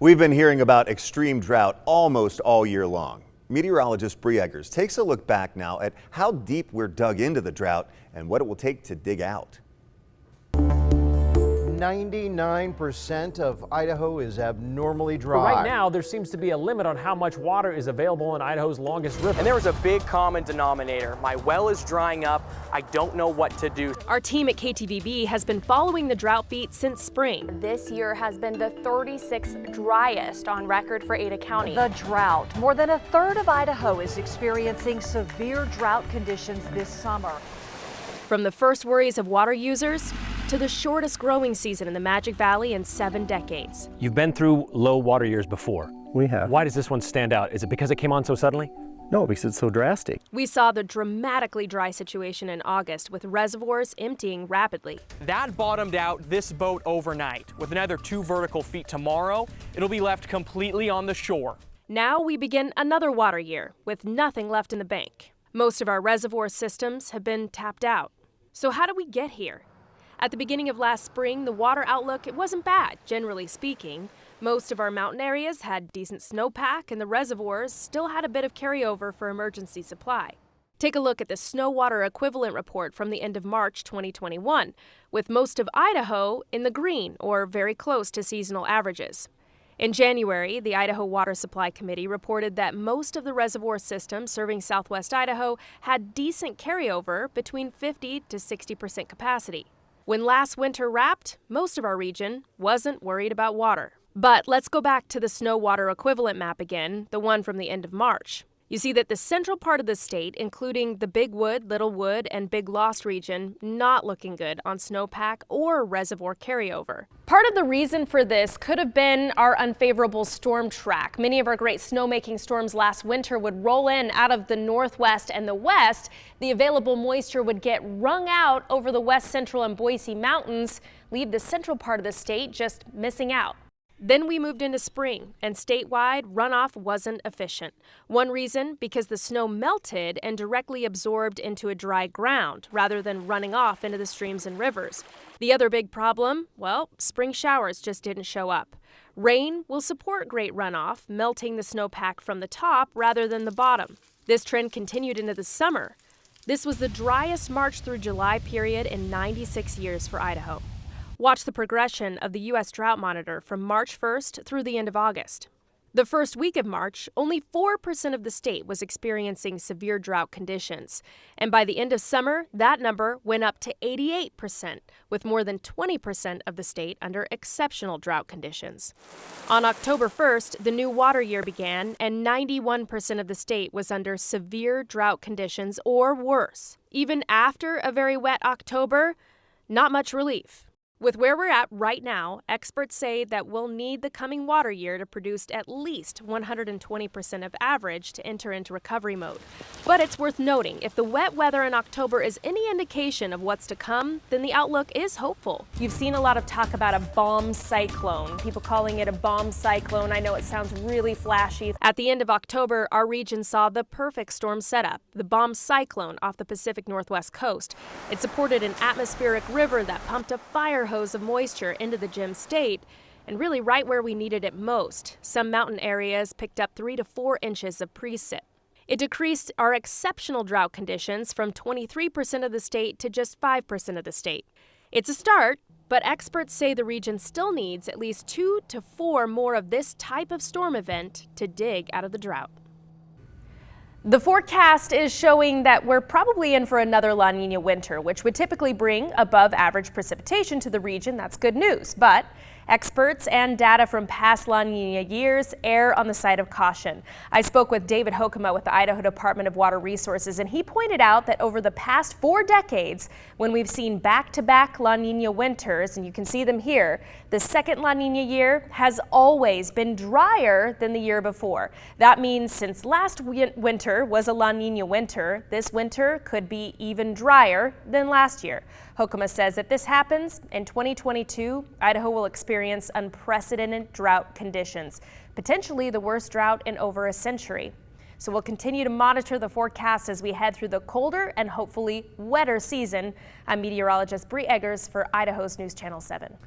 We've been hearing about extreme drought almost all year long. Meteorologist Bree Eggers takes a look back now at how deep we're dug into the drought and what it will take to dig out. 99% of Idaho is abnormally dry. Right now, there seems to be a limit on how much water is available in Idaho's longest river. And there was a big common denominator. My well is drying up. I don't know what to do. Our team at KTVB has been following the drought beat since spring. This year has been the 36th driest on record for Ada County. The drought. More than a third of Idaho is experiencing severe drought conditions this summer. From the first worries of water users to the shortest growing season in the Magic Valley in 7 decades. You've been through low water years before. We have. Why does this one stand out? Is it because it came on so suddenly? No, because it's so drastic. We saw the dramatically dry situation in August with reservoirs emptying rapidly. That bottomed out this boat overnight. With another 2 vertical feet tomorrow, it'll be left completely on the shore. Now we begin another water year with nothing left in the bank. Most of our reservoir systems have been tapped out. So how did we get here? At the beginning of last spring, the water outlook, it wasn't bad, generally speaking. Most of our mountain areas had decent snowpack and the reservoirs still had a bit of carryover for emergency supply. Take a look at the snow water equivalent report from the end of March 2021, with most of Idaho in the green or very close to seasonal averages. In January, the Idaho Water Supply Committee reported that most of the reservoir systems serving southwest Idaho had decent carryover between 50 to 60% capacity. When last winter wrapped, most of our region wasn't worried about water. But let's go back to the snow water equivalent map again, the one from the end of March. You see that the central part of the state, including the Big Wood, Little Wood, and Big Lost region, not looking good on snowpack or reservoir carryover. Part of the reason for this could have been our unfavorable storm track. Many of our great snowmaking storms last winter would roll in out of the northwest and the west. The available moisture would get wrung out over the west central and Boise mountains, leave the central part of the state just missing out. Then we moved into spring, and statewide runoff wasn't efficient. One reason, because the snow melted and directly absorbed into a dry ground, rather than running off into the streams and rivers. The other big problem, well, spring showers just didn't show up. Rain will support great runoff, melting the snowpack from the top rather than the bottom. This trend continued into the summer. This was the driest March through July period in 96 years for Idaho. Watch the progression of the U.S. Drought Monitor from March 1st through the end of August. The first week of March, only 4% of the state was experiencing severe drought conditions. And by the end of summer, that number went up to 88%, with more than 20% of the state under exceptional drought conditions. On October 1st, the new water year began, and 91% of the state was under severe drought conditions or worse. Even after a very wet October, not much relief. With where we're at right now, experts say that we'll need the coming water year to produce at least 120% of average to enter into recovery mode. But it's worth noting, if the wet weather in October is any indication of what's to come, then the outlook is hopeful. You've seen a lot of talk about a bomb cyclone, people calling it a bomb cyclone. I know it sounds really flashy. At the end of October, our region saw the perfect storm setup, the bomb cyclone off the Pacific Northwest coast. It supported an atmospheric river that pumped a fire hose of moisture into the Gem State, and really right where we needed it most. Some mountain areas picked up 3 to 4 inches of precip. It decreased our exceptional drought conditions from 23% of the state to just 5% of the state. It's a start, but experts say the region still needs at least 2 to 4 more of this type of storm event to dig out of the drought. The forecast is showing that we're probably in for another La Nina winter, which would typically bring above average precipitation to the region. That's good news, but experts and data from past La Nina years err on the side of caution. I spoke with David Hokema with the Idaho Department of Water Resources, and he pointed out that over the past 4 decades, when we've seen back-to-back La Nina winters, and you can see them here, the second La Nina year has always been drier than the year before. That means since last winter was a La Nina winter, this winter could be even drier than last year. Hokema says if this happens in 2022, Idaho will experience unprecedented drought conditions, potentially the worst drought in over a century. So we'll continue to monitor the forecast as we head through the colder and hopefully wetter season. I'm meteorologist Bree Eggers for Idaho's News Channel 7.